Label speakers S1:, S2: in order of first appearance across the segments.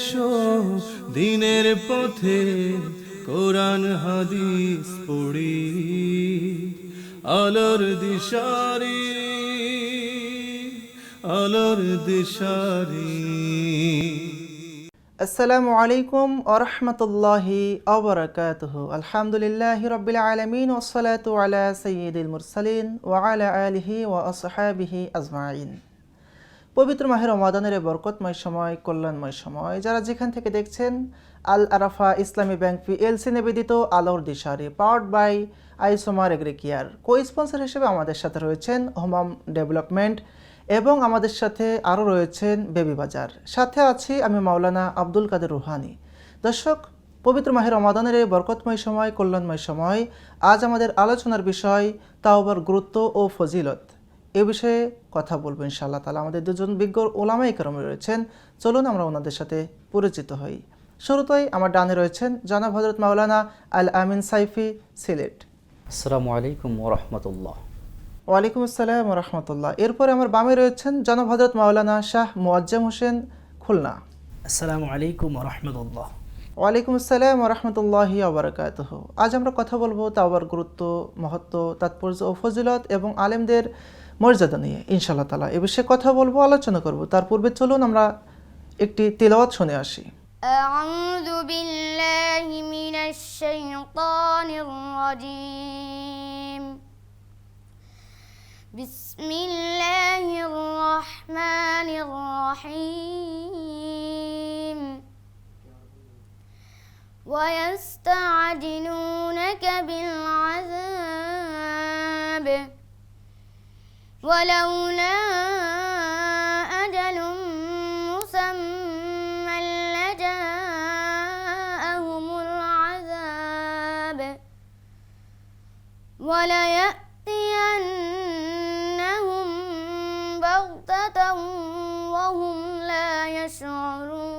S1: এসো দিনের পথে কোরআন হাদিস পড়ি আলোর দিশারি আলোর দিশারি।
S2: আসসালামু আলাইকুম ওয়া রাহমাতুল্লাহি ওয়া বারাকাতুহু। আলহামদুলিল্লাহি রাব্বিল আলামিন ওয়াসসালাতু আলা সাইয়্যিদিল মুরসালিন ওয়া আলা আলিহি ওয়া আসহাবিহি আজমাইন। পবিত্র মাহে রমাদানের বরকতময় সময়, কল্যাণময় সময়, যারা যেখান থেকে দেখছেন, আল আরাফা ইসলামী ব্যাংক পিএলসি নিবেদিত আলোর দিশারি পাওয়ার্ড বাই আইসোমার এগ্রিকেয়ার কো স্পন্সর হিসেবে আমাদের সাথে রয়েছেন হোমাম ডেভেলপমেন্ট এবং আমাদের সাথে আরও রয়েছেন বেবি বাজার। সাথে আছি আমি মাওলানা আব্দুল কাদের রুহানি। দর্শক, পবিত্র মাহে রমাদানের এই বরকতময় সময়, কল্যাণময় সময়, আজ আমাদের আলোচনার বিষয় তাওবার গুরুত্ব ও ফজিলত। এ বিষয়ে কথা বলবো ইনশাআল্লাহ তাআলা। আমাদের দুজন বিজ্ঞ ওলামায়ে কেরাম রয়েছেন, চলুন আমরা ওনাদের সাথে পরিচিত হই। শুরুতেই আমার ডানে রয়েছেন জনাব হযরত মাওলানা আল আমিন সাইফি, সিলেট।
S3: আসসালামু আলাইকুম ওয়া রাহমাতুল্লাহ।
S2: ওয়ালাইকুম আসসালাম ওয়া রাহমাতুল্লাহ। এরপরে আমার বামে রয়েছেন জনাব হযরত মাওলানা শাহ মুআজ্জম হোসেন, খুলনা।
S4: আসসালামু আলাইকুম ওয়া রাহমাতুল্লাহ।
S2: ওয়ালাইকুম আসসালাম ওয়া রাহমাতুল্লাহি ওয়া বারাকাতুহু। আজ আমরা কথা বলবো তাওবার গুরুত্ব, মহত্ব, তাৎপর্য ও ফজিলত এবং আলেমদের মর্যাদা নিয়ে ইনশাআল্লাহ তাআলা। এ বিষয়ে কথা বলবো, আলোচনা করব। তার পূর্বে চলুন আমরা একটি তিলাওয়াত শুনে আসি।
S5: أعوذ بالله من الشيطان الرجيم. بسم الله الرحمن الرحيم. ويستعجلونك بالعذاب ولولا أجل مسمى لجاءهم العذاب وليأتينهم بغتة وهم لا يشعرون.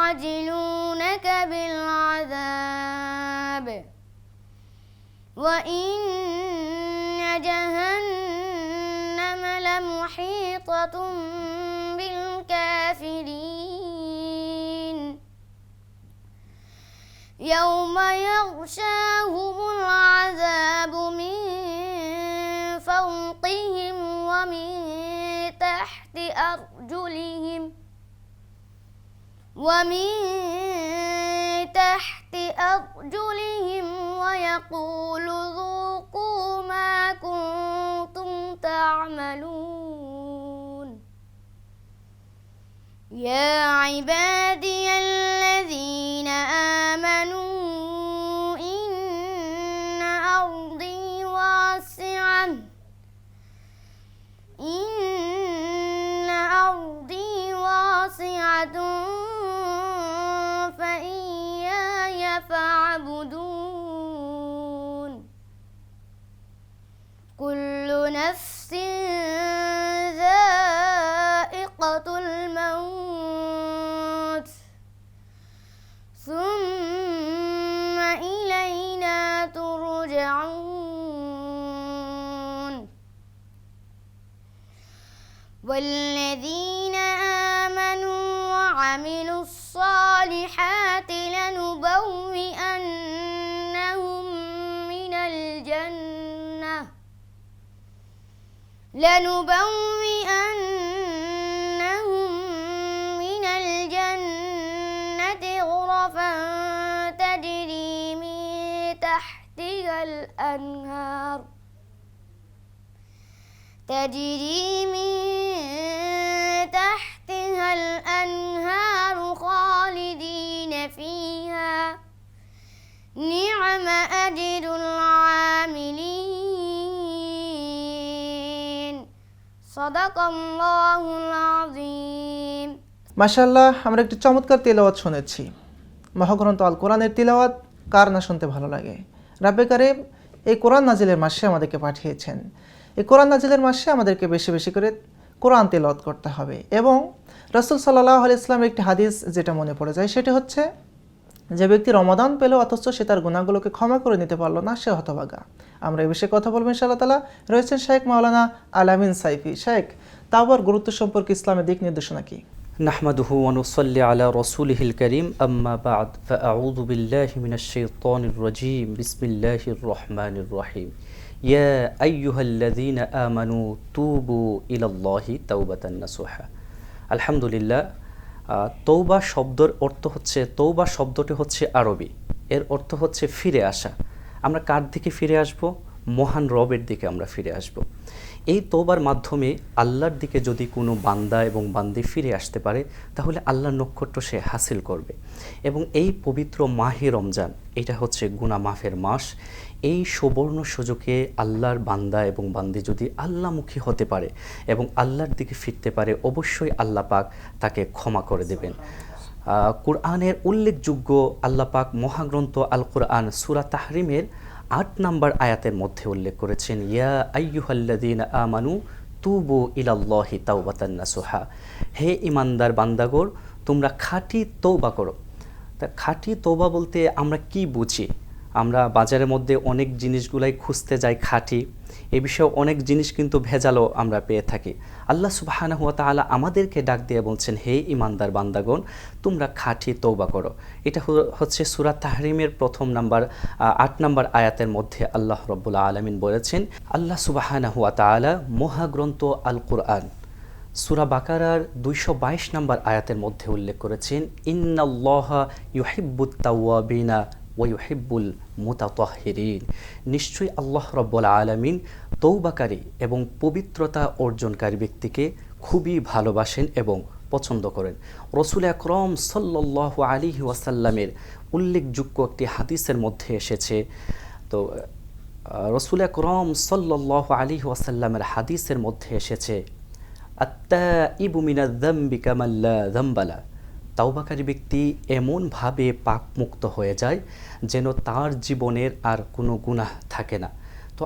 S5: يستعجلونك بالعذاب وإن جهنم لمحيطة بالكافرين. يوم يغشاهم العذاب من فوقهم ومن تحت أرجلهم ويقول ذوقوا ما كنتم تعملون. يا عبادي الذين آمنوا إن أرضي واسعة فإياي فاعبدون. كل نفس ذائقة الموت ثم إلينا ترجعون. والذين آمنوا وعملوا الصالحات لنبوئنهم من الجنة غرفا تجري من تحتها الأنهار خالدين فيها. نعم أجر العاملين. صدق الله العظيم.
S2: মাশাআল্লাহ, আমরা একটি চমৎকার তিলাওয়াত শুনেছি। মহাগ্রন্থ আল কোরআনের তিলাওয়াত কার না শুনতে ভালো লাগে। রাব্বে কারীম এই কোরআন নাজিলের মাসে আমাদেরকে পাঠিয়েছেন। এই কোরআন নাজিলের মাসে আমাদেরকে বেশি বেশি করে কোরআন তিলাওয়াত করতে হবে। এবং রাসূল সাল্লাল্লাহু আলাইহি ওয়াসাল্লামের একটি হাদিস যেটা মনে পড়ে যায়, সেটি হচ্ছে যে ব্যক্তি রমাদান পেল অথচ সে তার গুনাহগুলোকে ক্ষমা করে নিতে পারলো না, সে হতভাগা। আমরা এই বিষয়ে কথা বলবো ইনশাআল্লাহ তাআলা। রয়েছেন শেখ মাওলানা আল আমিন সাইফি। শেখ, তাওবার গুরুত্ব সম্পর্কে ইসলামের দিক নির্দেশনা কি?
S3: نحمده ونصلي على رسوله الكريم أما بعد فأعوذ بالله من الشيطان الرجيم بسم الله الرحمن الرحيم يا أيها الذين آمنوا توبوا إلى الله توبة نصوحا الحمد لله তৌবা শব্দের অর্থ হচ্ছে, তৌবা শব্দটি হচ্ছে আরবি, এর অর্থ হচ্ছে ফিরে আসা। আমরা কার দিকে ফিরে আসব? মহান রবের দিকে আমরা ফিরে আসব। এই তওবার মাধ্যমে আল্লাহর দিকে যদি কোনো বান্দা এবং বান্দি ফিরে আসতে পারে তাহলে আল্লাহর নক্ষত্র সে হাসিল করবে। এবং এই পবিত্র মাহে রমজান, এটা হচ্ছে গুনাহ মাফের মাস। এই সুবর্ণ সুযোগে আল্লাহর বান্দা এবং বান্দি যদি আল্লাহমুখী হতে পারে এবং আল্লাহর দিকে ফিরতে পারে, অবশ্যই আল্লাহ পাক তাকে ক্ষমা করে দেবেন। কুরআনের উল্লেখযোগ্য আল্লাহ পাক মহাগ্রন্থ আল কুরআন সূরা তাহরিমের ৮ নম্বর আয়াতের মধ্যে উল্লেখ করেছেন, ইয়া আইয়ুহাল্লাযীনা আমানু তুবু ইলাল্লাহি তাওবাতান নাসুহা। হে ঈমানদার বান্দাগণ, তোমরা খাঁটি তওবা করো। তা খাঁটি তওবা বলতে আমরা কি বুঝি? আমরা বাজারের মধ্যে অনেক জিনিসগুলাই খুঁজতে যাই খাঁটি, এ বিষয়ে অনেক জিনিস কিন্তু ভেজালও আমরা পেয়ে থাকি। আল্লাহ সুবহানাহু ওয়া তাআলা আমাদেরকে ডাক দিয়ে বলছেন, হে ঈমানদার বান্দাগণ, তোমরা খাঁটি তওবা করো। এটা হচ্ছে সূরা তাহরিমের ৮ নম্বর আয়াতের মধ্যে আল্লাহ রাব্বুল আলামিন বলেছেন। আল্লাহ সুবহানাহু ওয়া তাআলা মহাগ্রন্থ আল কুরআন সূরা বাকারার ২২২ নম্বর আয়াতের মধ্যে উল্লেখ করেছেন, ইন্নাল্লাহা ইউহিব্বুত তাওয়াবিনা ওয়া ইউহিব্বুল মুতাতাহহিরিন। নিশ্চয়ই আল্লাহ রাব্বুল আলামিন তওবাকারী এবং পবিত্রতা অর্জনকারী ব্যক্তিকে খুবই ভালোবাসেন এবং পছন্দ করেন। রাসূল আকরাম সাল্লাল্লাহু আলাইহি ওয়াসাল্লামের উল্লেখযোগ্য একটি হাদিসের মধ্যে এসেছে। তো রাসূল আকরাম সাল্লাল্লাহু আলাইহি ওয়াসাল্লামের হাদিসের মধ্যে এসেছে, আত্তাইবু মিনায যামবি কামান লা যামবা লা। তাওবাকারী ব্যক্তি এমনভাবে পাকমুক্ত হয়ে যায় যেন তার জীবনের আর কোনো গুনাহ থাকে না। তো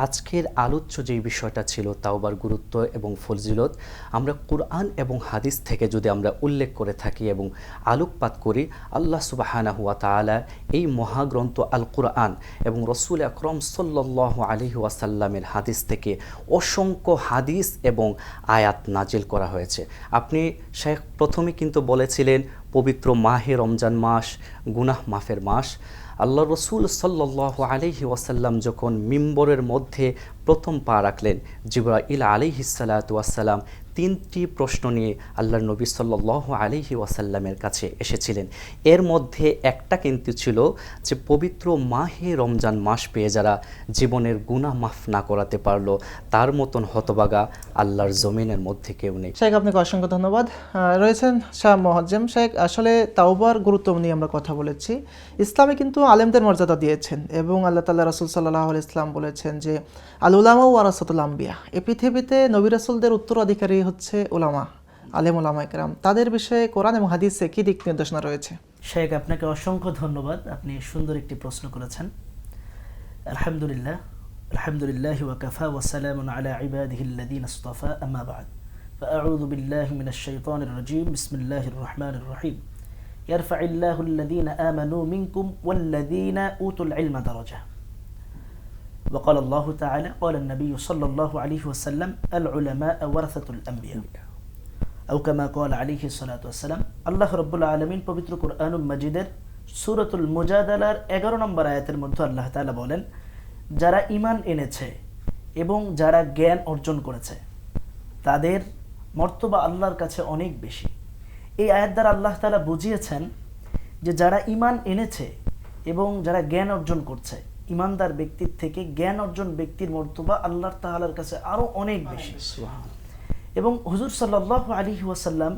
S3: আজকের আলোচ্য যে বিষয়টা ছিল তাওবার গুরুত্ব এবং ফজিলত, আমরা কুরআন এবং হাদিস থেকে যদি আমরা উল্লেখ করে থাকি এবং আলোকপাত করি, আল্লাহ সুবহানাহু ওয়া তাআলা এই মহাগ্রন্থ আল কুরআন এবং রাসূল আকরাম সাল্লাল্লাহু আলাইহি ওয়াসাল্লামের হাদিস থেকে অসংখ্য হাদিস এবং আয়াত নাজিল করা হয়েছে। আপনি শেখ প্রথমে কিন্তু বলেছিলেন পবিত্র মাহে রমজান মাস গুনাহ মাফের মাস। আল্লাহ রসুল সাল্লাল্লাহু আলাইহি ওয়াসাল্লাম যখন মিম্বরের মধ্যে প্রথম পা রাখলেন, জিবরাইল আলাইহিস সালাতু ওয়াসসালাম 3টি প্রশ্ন নিয়ে আল্লাহর নবী সাল্লাল্লাহু আলাইহি ওয়াসাল্লামের কাছে এসেছিলেন। এর মধ্যে একটা কিন্তু ছিল যে পবিত্র মাহে রমজান মাস পেয়ে যারা জীবনের গুনাহ মাফ না করাতে পারলো, তার মতন হতবাগা আল্লাহর জমিনের মধ্যে কেউ নেই।
S2: শেখ, আপনাকে অসংখ্য ধন্যবাদ। রয়েছেন শাহ মুআজ্জম। শেখ, আসলে তাওবার গুরুত্ব নিয়ে আমরা কথা বলেছি। ইসলামে কিন্তু আলেমদের মর্যাদা দিয়েছেন এবং আল্লাহ তাআলা রাসূল সাল্লাল্লাহু আলাইহি ওয়াসাল্লাম বলেছেন যে আল উলামা ওয়ারাসাতুল আম্বিয়া। এই পৃথিবীতে নবী রাসূলদের উত্তরাধিকারী হচ্ছে উলামা, আলেম উলামায়ে কেরাম। তাদের বিষয়ে কোরআন এবং হাদিসে কি দিক নির্দেশনা রয়েছে?
S4: শেখ, আপনাকে অসংখ্য ধন্যবাদ, আপনি সুন্দর একটি প্রশ্ন করেছেন। আলহামদুলিল্লাহ, আলহামদুলিল্লাহ ওয়া কাফা ওয়া সালামুন আলা ইবাদিহিল্লাযীনা ইসতাফা, আম্মা বা'দ। ফাআউযু বিল্লাহি মিনাশ শাইতানির রাজীম, বিসমিল্লাহির রহমানির রহিম। ইয়ারফা'ুল্লাহুল্লাযীনা আমানু মিনকুম ওয়াল্লাযীনা উতুল ইলমা দারাজা। وقال الله تعالى قال النبي صلى الله عليه وسلم العلماء ورثة الأنبياء أو كما قال عليه الصلاة والسلام। আল্লাহ রাব্বুল আলামিন পবিত্র কুরআনুল মাজিদের সূরাতুল মুজাদালার 11 নম্বর আয়াতের মধ্যে আল্লাহ তাআলা বলেন, যারা ঈমান এনেছে এবং যারা জ্ঞান অর্জন করেছে তাদের মর্তবা আল্লাহর কাছে অনেক বেশি। এই আয়াত দ্বারা আল্লাহ তাআলা বুঝিয়েছেন যে যারা ঈমান এনেছে এবং যারা জ্ঞান অর্জন করছে, ইমানদার ব্যক্তির থেকে জ্ঞান অর্জন ব্যক্তির মর্তবা আল্লাহ তাআলার কাছে আরো অনেক বেশি। এবং হুজুর সাল্লাল্লাহু আলাইহি ওয়াসাল্লাম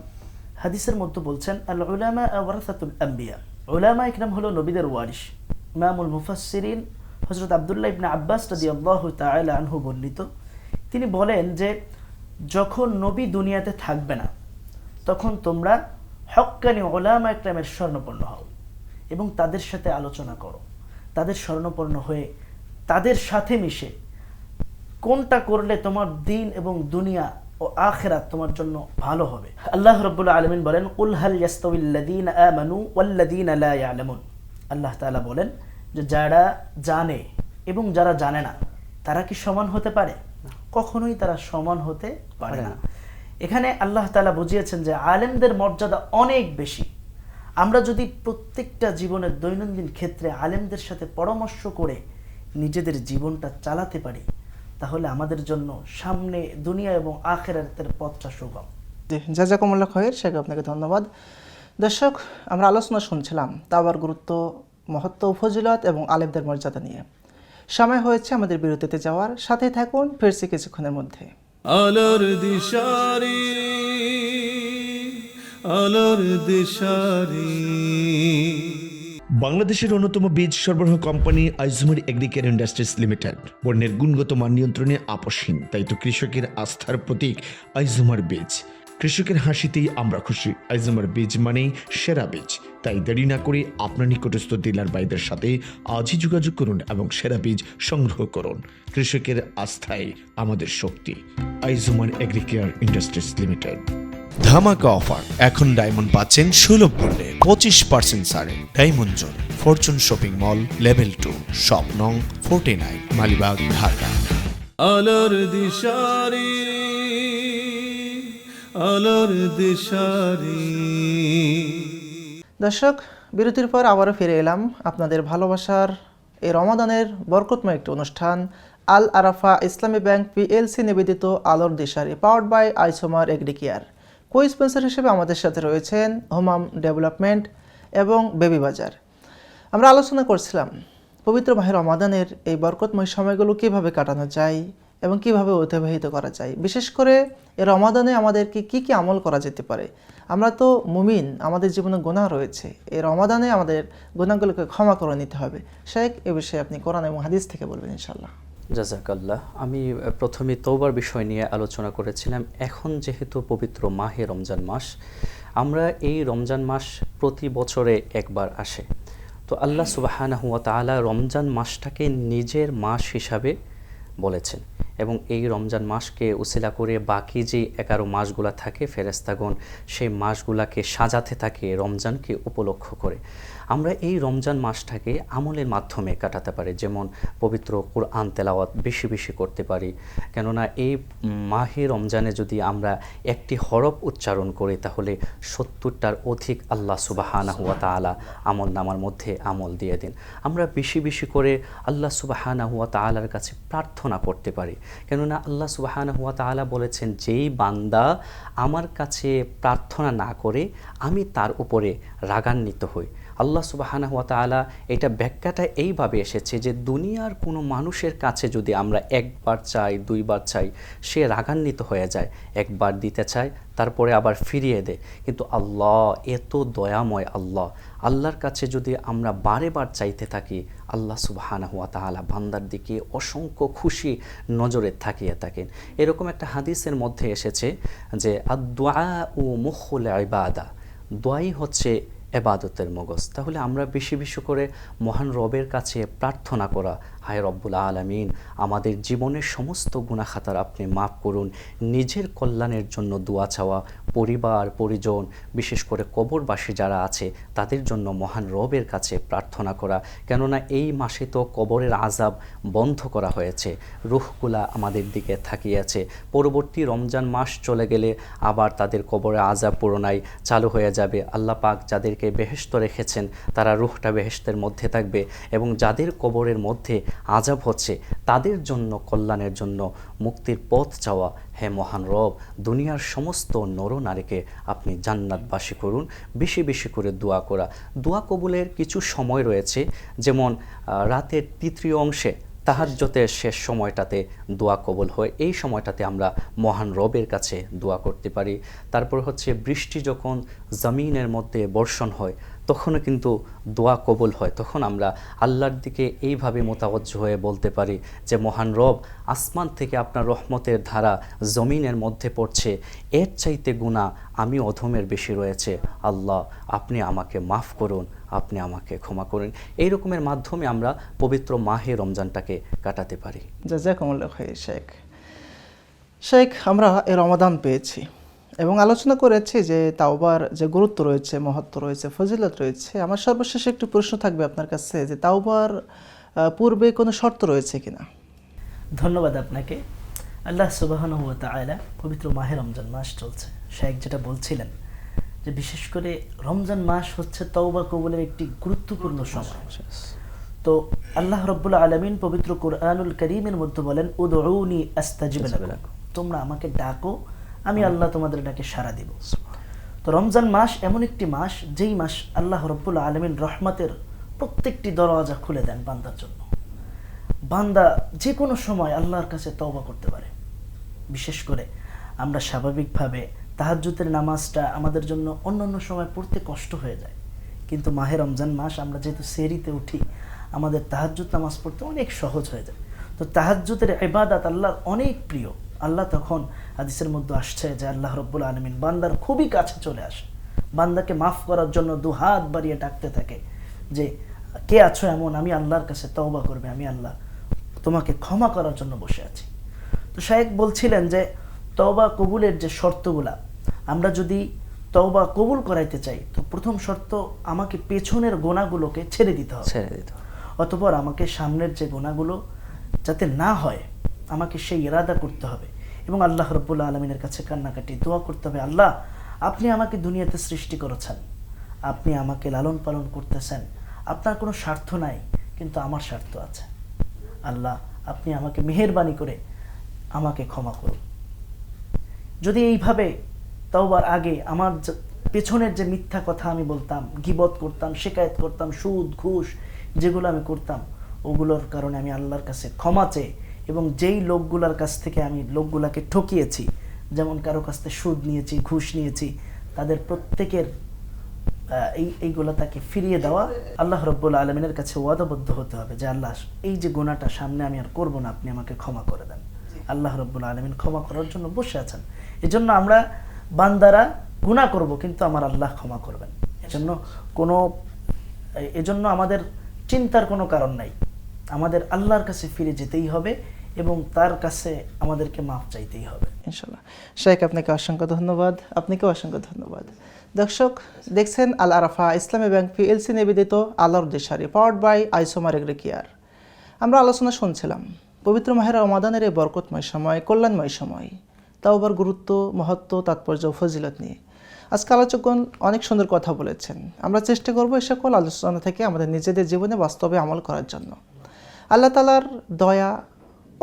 S4: হাদিসের মধ্যে বলছেন, আল উলামা ওয়ারাসাতুল আম্বিয়া। উলামা ইকরাম হলো নবীদের ওয়ারিস। ইমামুল মুফাসসিরিন হযরত আব্দুল্লাহ ইবনে আব্বাস রাদিয়াল্লাহু তাআলা আনহু বর্ণিত, তিনি বলেন যে যখন নবী দুনিয়াতে থাকবে না তখন তোমরা হক্কানি উলামা ইকরামের স্বর্ণপন্ন হও এবং তাদের সাথে আলোচনা করো, তাদের স্বর্ণপন্ন হয়ে তাদের সাথে মিশে কোনটা করলে তোমার দিন এবং দুনিয়া ও আখিরাত তোমার জন্য ভালো হবে। আল্লাহ রাব্বুল আলামিন বলেন, কুল হাল ইয়াস্তাউিল্লাযীনা আমানু ওয়াল্লাযীনা লা ইয়ালামুন। আল্লাহ তাআলা বলেন যে যারা জানে এবং যারা জানে না তারা কি সমান হতে পারে? কখনোই তারা সমান হতে পারে না। এখানে আল্লাহ তাআলা বুঝিয়েছেন যে আলেমদের মর্যাদা অনেক বেশি। আমরা যদি প্রত্যেকটা জীবনের দৈনন্দিন ক্ষেত্রে আলেমদের সাথে পরামর্শ করে নিজেদের জীবনটা চালাতে পারি, তাহলে আমাদের জন্য সামনে দুনিয়া এবং আখিরাতের পথটা সুগম।
S2: জি, জাযাকুমুল্লাহ খায়র। শেখ, আপনাকে ধন্যবাদ। দর্শক, আমরা আলোচনা শুনছিলাম তাওবার গুরুত্ব, মহত্ব, ফজিলত এবং আলেমদের মর্যাদা নিয়ে। সময় হয়েছে আমাদের বিরতিতে যাওয়ার। সাথেই থাকুন, ফিরছি কিছুক্ষণের মধ্যে।
S1: আলোর দিশারি, আলোর দিশারি।
S6: বাংলাদেশের অন্যতম বীজ সরবরাহ কোম্পানি আইজুমার এগ্রিকেয়ার ইন্ডাস্ট্রিজ লিমিটেড বর্ণের গুণগত মান নিয়ন্ত্রণে আপসহীন, তাই তো কৃষকের আস্থার প্রতীক আইজুমার বীজ। কৃষকের হাসিতেই আমরা খুশি। আইজুমার বীজ মানেই সেরা বীজ। তাই দেরি না করে আপনার নিকটস্থ ডিলার ভাইদের সাথে আজই যোগাযোগ করুন এবং সেরা বীজ সংগ্রহ করুন। কৃষকের আস্থায় আমাদের শক্তি। আইজুমার এগ্রিকেয়ার ইন্ডাস্ট্রিজ লিমিটেড।
S7: ধামাকা অফার, এখন ডায়মন্ড পাচ্ছেন সুলভ মূল্যে 25% ছাড়ে। Diamond zone, Fortune shopping mall, level 2, shop নং 49, মালিবাগ, ঢাকা।
S1: আলোর দিশারি, আলোর দিশারি।
S2: দর্শক, বিরতির পর আবারও ফিরে এলাম আপনাদের ভালোবাসার এই রমাদানের বরকতময় একটি অনুষ্ঠান আল আরাফা ইসলামী ব্যাংক পিএলসি নিবেদিত আলোর দিশারি, পাওয়ার্ড বাই আইজুমার এগ্রিকেয়ার। কো স্পন্সর হিসেবে আমাদের সাথে রয়েছেন হোমাম ডেভেলপমেন্ট এবং বেবি বাজার। আমরা আলোচনা করছিলাম পবিত্র মাহে রমাদানের এই বরকতময় সময়গুলো কিভাবে কাটানো যায় এবং কিভাবে অতিবাহিত করা যায়। বিশেষ করে এই রমাদানে আমাদেরকে কি কি আমল করা যেতে পারে। আমরা তো মুমিন, আমাদের জীবনে গুনাহ রয়েছে। এই রমাদানে আমাদের গুনাহগুলোকে ক্ষমা করে নিতে হবে। শেখ, এ বিষয়ে আপনি কোরআন এবং হাদিস থেকে বলবেন ইনশাআল্লাহ।
S3: জাযাকাল্লাহ। আমি প্রথমে তওবার বিষয় নিয়ে আলোচনা করেছিলাম। এখন যেহেতু পবিত্র মাহে রমজান মাস, আমরা এই রমজান মাস প্রতি বছরে একবার আসে। তো আল্লাহ সুবহানাহু ওয়া তাআলা রমজান মাসটাকে নিজের মাস হিসাবে বলেছেন এবং এই রমজান মাসকে উসিলা করে বাকি যে 11 মাসগুলা থাকে, ফেরেশতাগণ সেই মাসগুলাকে সাজাতে থাকে রমজানকে উপলক্ষ করে। আমরা এই রমজান মাসটাকে আমলের মাধ্যমে কাটাতে পারি, যেমন পবিত্র কুরআন তেলাওয়াত বেশি বেশি করতে পারি। কেননা এই মাহে রমজানে যদি আমরা একটি হরফ উচ্চারণ করি তাহলে 70টার অধিক আল্লাহ সুবহানাহু ওয়া তাআলা আমল নামার মধ্যে আমল দিয়ে দেন। আমরা বেশি বেশি করে আল্লাহ সুবহানাহু ওয়া তাআলার কাছে প্রার্থনা করতে পারি। কেননা আল্লাহ সুবহানাহু ওয়া তাআলা বলেছেন, যেই বান্দা আমার কাছে প্রার্থনা না করে আমি তার উপরে রাগান্বিত হই। আল্লাহ সুবহানাহু ওয়া তাআলা এটা ব্যাখ্যাটা এইভাবে এসেছে যে দুনিয়ার কোনো মানুষের কাছে যদি আমরা একবার চাই, দুইবার চাই, সে রাগান্বিত হয়ে যায়। একবার দিতে চায়, তারপরে আবার ফিরিয়ে দেয়। কিন্তু আল্লাহ এত দয়াময় আল্লাহ, আল্লাহর কাছে যদি আমরা বারে বার চাইতে থাকি, আল্লাহ সুবহানাহু ওয়া তাআলা বান্দার দিকে অসংখ্য খুশি নজরে তাকিয়ে থাকেন। এরকম একটা হাদিসের মধ্যে এসেছে যে আদ-দুআউ মুখুল ইবাদা, দোয়াই হচ্ছে এবাদতের মগজ। তাহলে আমরা বেশি বেশি করে মহান রবের কাছে প্রার্থনা করা, হায় রব্বুল আলামিন আমাদের জীবনের সমস্ত গুনাহ খাতার আপনি মাফ করুন। নিজের কল্যাণের জন্য দোয়া চাওয়া, পরিবার পরিজন বিশেষ করে কবরবাসী যারা আছে তাদের জন্য মহান রবের কাছে প্রার্থনা করা। কেননা এই মাসে তো কবরের আযাব বন্ধ করা হয়েছে, রূহগুলা আমাদের দিকে তাকিয়ে আছে। পরবর্তী রমজান মাস চলে গেলে আবার তাদের কবরের আযাব পুনরায় চালু হয়ে যাবে। আল্লাহ পাক যাদেরকে বেহেশত রেখেছেন তারা রূহটা বেহেশতের মধ্যে থাকবে, এবং যাদের কবরের মধ্যে আযাব হচ্ছে তাদের জন্য কল্যাণের জন্য মুক্তির পথ চাওয়া। হে মহান রব, দুনিয়ার সমস্ত নরনারীকে আপনি জান্নাতবাসী করুন। বেশি বেশি করে দোয়া করা। দোয়া কবুলের কিছু সময় রয়েছে, যেমন রাতের তৃতীয় অংশে তাহাজ্জুদের শেষ সময়টাতে দোয়া কবুল হয়। এই সময়টাতে আমরা মহান রবের কাছে দোয়া করতে পারি। তারপর হচ্ছে বৃষ্টি যখন জমিনের মধ্যে বর্ষণ হয় তখনও কিন্তু দোয়া কবুল হয়। তখন আমরা আল্লাহর দিকে এইভাবে মোতাওয়াজ্জহ হয়ে বলতে পারি যে মহান রব, আসমান থেকে আপনার রহমতের ধারা জমিনের মধ্যে পড়ছে, এর চাইতে গুনাহ আমি অধমের বেশি রয়েছে। আল্লাহ আপনি আমাকে মাফ করুন, আপনি আমাকে ক্ষমা করুন। এই রকমের মাধ্যমে আমরা পবিত্র মাহে রমজানটাকে কাটাতে পারি।
S2: জাযাকুমুল্লাহ খায়র। শেখ, আমরা এই রমাদান পেয়েছি এবং আলোচনা করেছি যে তাওবার যে গুরুত্ব রয়েছে, মহত্ব রয়েছে, ফজিলত রয়েছে। আমার সর্বশেষ একটি প্রশ্ন থাকবে আপনার কাছে যে তাওবার পূর্বে কোনো শর্ত রয়েছে কিনা?
S4: ধন্যবাদ আপনাকে। আল্লাহ সুবহানাহু ওয়া তাআলা পবিত্র মাহে রমজান মাস চলছে, শেখ যেটা বলছিলেন যে বিশেষ করে রমজান মাস হচ্ছে তওবা কবুলের একটি গুরুত্বপূর্ণ সময়। তো আল্লাহ রাব্বুল আলামিন পবিত্র কুরআনুল কারীমের মধ্যে বলেন উদউনি আস্তাজিব লাকুম, তোমরা আমাকে ডাকো, আমি আল্লাহ তোমাদের ডাকে সাড়া দিব। তো রমজান মাস এমন একটি মাস যেই মাস আল্লাহ রাব্বুল আলামিন রহমতের প্রত্যেকটি দরওয়াজা খুলে দেন বান্দার জন্য। বান্দা যে কোনো সময় আল্লাহর কাছে তওবা করতে পারে। বিশেষ করে আমরা স্বাভাবিকভাবে তাহাজ্জুদের নামাজটা আমাদের জন্য অন্যান্য সময় পড়তে কষ্ট হয়ে যায়, কিন্তু মাহে রমজান মাস আমরা যেহেতু সেহরিতে উঠি, আমাদের তাহাজ্জুদ নামাজ পড়তে অনেক সহজ হয়ে যায়। তো তাহাজ্জুদের ইবাদত আল্লাহর অনেক প্রিয়। আল্লাহ তখন হাদিসের মধ্যে আসছে যে আল্লাহ রাব্বুল আলামিন বান্দার খুবই কাছে চলে আসে, বান্দাকে মাফ করার জন্য দুহাত বাড়িয়ে ডাকতে থাকে যে কে আছো এমন, আমি আল্লাহর কাছে তওবা করবে, আমি আল্লাহ তোমাকে ক্ষমা করার জন্য বসে আছি। তো শায়েখ বলছিলেন যে তওবা কবুলের যে শর্তগুলা, আমরা যদি তওবা কবুল করাইতে চাই তো প্রথম শর্ত আমাকে পেছনের গোনাগুলোকে ছেড়ে দিতে হবে, অতঃপর আমাকে সামনের যে গোনাগুলো যাতে না হয় আমাকে সেই ইরাদা করতে হবে এবং আল্লাহ রাব্বুল আলামিনের কাছে কান্নাকাটি দোয়া করতে হবে, আল্লাহ আপনি আমাকে দুনিয়াতে সৃষ্টি করেছেন, আপনি আমাকে লালন পালন করতেছেন, আপনার কোনো স্বার্থ নাই কিন্তু আমার স্বার্থ আছে, আল্লাহ আপনি আমাকে মেহেরবানি করে আমাকে ক্ষমা করুন। যদি এইভাবে তওবার আগে আমার পেছনের যে মিথ্যা কথা আমি বলতাম, গীবত করতাম, শিকায়েত করতাম, সুদ ঘুষ যেগুলো আমি করতাম, ওগুলোর কারণে আমি আল্লাহর কাছে ক্ষমা চেয়ে এবং যেই লোকগুলোর কাছ থেকে আমি লোকগুলাকে ঠকিয়েছি, যেমন কারো কাছ থেকে সুদ নিয়েছি, ঘুষ নিয়েছি, তাদের প্রত্যেকের এইগুলো তাকে ফিরিয়ে দেওয়া, আল্লাহ রাব্বুল আলামিনের কাছে ওয়াদাবদ্ধ হতে হবে যে আল্লাহ এই যে গুনাহটা সামনে আমি আর করব না, আপনি আমাকে ক্ষমা করে দেন। আল্লাহ রাব্বুল আলামিন ক্ষমা করার জন্য বসে আছেন। এজন্য আমরা বান্দারা গুনাহ করব কিন্তু আমার আল্লাহ ক্ষমা করবেন, এজন্য আমাদের চিন্তার কোনো কারণ নাই। আমাদের আল্লাহর কাছে ফিরে যেতেই হবে এবং তার কাছে আমাদেরকে মাফ চাইতেই হবে
S2: ইনশাল্লাহ। শেখ আপনাকে অসংখ্য ধন্যবাদ, আপনাকে অসংখ্য ধন্যবাদ। দর্শক দেখছেন আল আরাফা ইসলামী ব্যাংক পিএলসি নিবেদিত আলোর দিশারি, পাওয়ার্ড বাই আইসোমার এগ্রি কেয়ার। আমরা আলোচনা শুনছিলাম পবিত্র মাহের রমাদানের এই বরকতময় সময়, কল্যাণময় সময়, তাওবার গুরুত্ব, মহত্ব, তাৎপর্য, ফজিলত নিয়ে আজকে আলোচকগণ অনেক সুন্দর কথা বলেছেন। আমরা চেষ্টা করব এই সকল আলোচনা থেকে আমাদের নিজেদের জীবনে বাস্তবে আমল করার জন্য। আল্লাহ তাআলার দয়া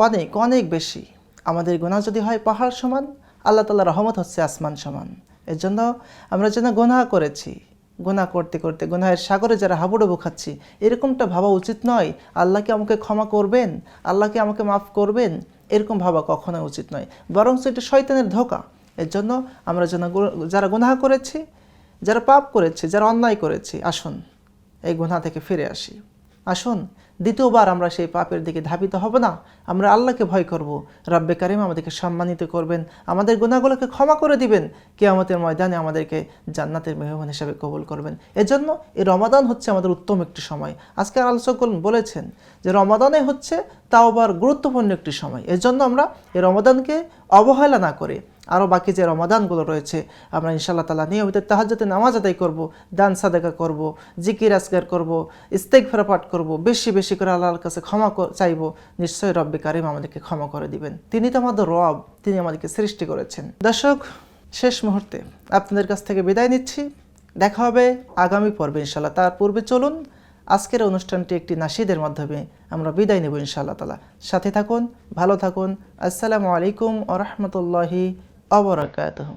S2: অনেক অনেক বেশি। আমাদের গুনাহ যদি হয় পাহাড় সমান, আল্লাহ তাআলার রহমত হচ্ছে আসমান সমান। এর জন্য আমরা যেন গুনাহ করেছি, গুনাহ করতে করতে গুনাহের সাগরে যারা হাবুডুবু খাচ্ছি, এরকমটা ভাবা উচিত নয় আল্লাহকে আমাকে ক্ষমা করবেন, আল্লাহকে আমাকে মাফ করবেন, এরকম ভাবা কখনোই উচিত নয়, বরং এটা শয়তানের ধোঁকা। এর জন্য আমরা যেন যারা গুনাহ করেছি, যারা পাপ করেছি, যারা অন্যায় করেছি, আসুন এই গুনাহ থেকে ফিরে আসি। আসুন দ্বিতীয়বার আমরা সেই পাপের দিকে ধাবিত হব না, আমরা আল্লাহকে ভয় করব। রব্বে কারিম আমাদেরকে সম্মানিত করবেন, আমাদের গুনাহগুলোকে ক্ষমা করে দিবেন, কিয়ামতের ময়দানে আমাদেরকে জান্নাতের মেহমান হিসেবে কবুল করবেন। এজন্য এই রমাদান হচ্ছে আমাদের উত্তম একটি সময়। আজকে আলোচকগণ বলেছেন যে রমাদানে হচ্ছে তাওবার গুরুত্বপূর্ণ একটি সময়। এজন্য আমরা এই রমাদানকে অবহেলা না করে আরও বাকি যে রমাদানগুলো রয়েছে আমরা ইনশাআল্লাহ তাআলা নিয়মিত তাহাজ্জুদের নামাজ আদায় করব, দান সাদাকা করব, জিকির আজকার করব, ইস্তেগফার পাঠ করব, বেশি বেশি করে আল্লাহর কাছে ক্ষমা চাইব। নিশ্চয়ই রব্বে কারিম আমাদেরকে ক্ষমা করে দিবেন। তিনি তো আমাদের রব, তিনি আমাদেরকে সৃষ্টি করেছেন। দর্শক, শেষ মুহূর্তে আপনাদের কাছ থেকে বিদায় নিচ্ছি। দেখা হবে আগামী পর্বে ইনশাআল্লাহ। তার পূর্বে চলুন আজকের অনুষ্ঠানটি একটি নাশিদের মাধ্যমে আমরা বিদায় নেব ইনশাআল্লাহ তাআলা। সাথে থাকুন, ভালো থাকুন। আসসালামু আলাইকুম ওয়া রাহমাতুল্লাহি ওয়া বারাকাতুহু।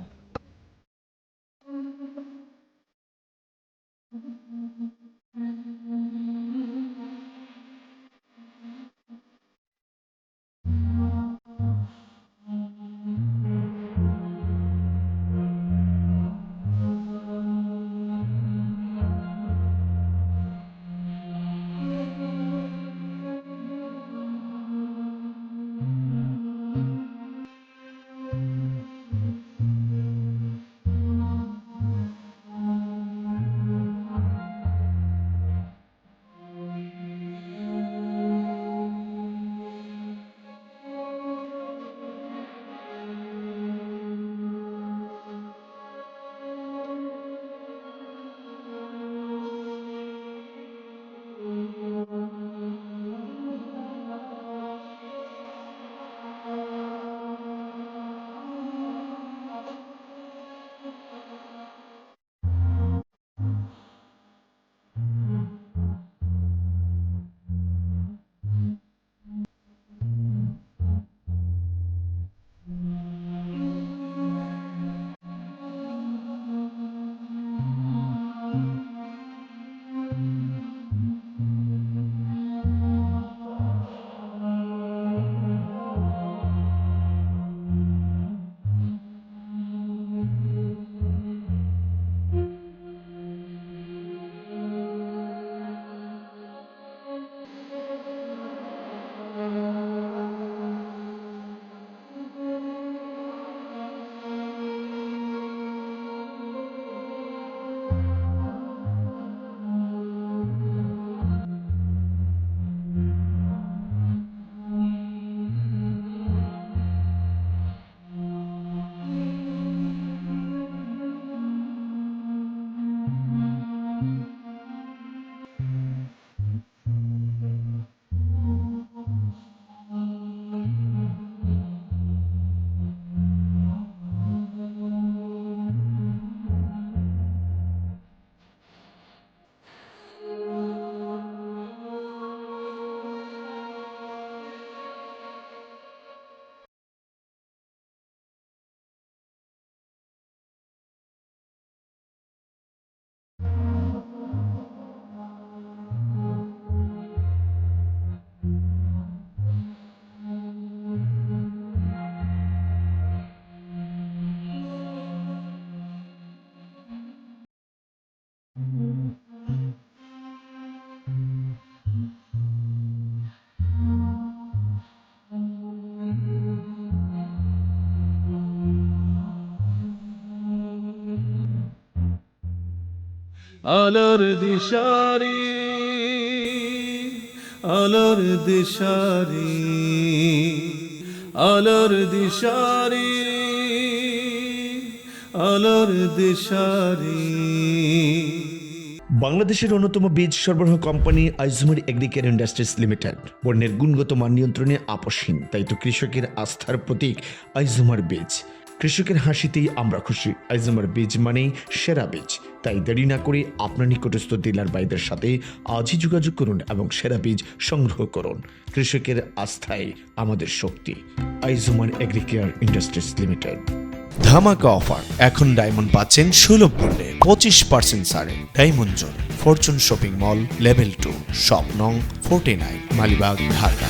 S1: আলোর দিশারি আলোর দিশারি আলোর দিশারি আলোর দিশারি
S6: বাংলাদেশের অন্যতম বীজ সরবরাহ কোম্পানি আইজুমারি এগ্রিকেয়ার ইন্ডাস্ট্রিজ লিমিটেড বন্যের গুণগত মান নিয়ন্ত্রণে আপসহীন, তাই তো কৃষকের আস্থার প্রতীক আইজুমার বীজ। কৃষকের হাসিতেই আমরা খুশি। আইজুমার বীজ মানেই সেরা বীজ। তাই দেরি না করে আপনার নিকটস্থ ডিলার ভাইদের সাথে আজই যোগাযোগ করুন এবং সেরা বীজ সংগ্রহ করুন। কৃষকের আস্থায় আমাদের শক্তি। আইজুমার এগ্রিকেয়ার ইন্ডাস্ট্রিজ লিমিটেড।
S7: ধামাকা অফার, এখন ডায়মন্ড পাচ্ছেন সুলভ মূল্যে 25% ছাড়ে। Diamond zone, Fortune shopping mall, level 2, shop নং 49, মালিবাগ, ঢাকা।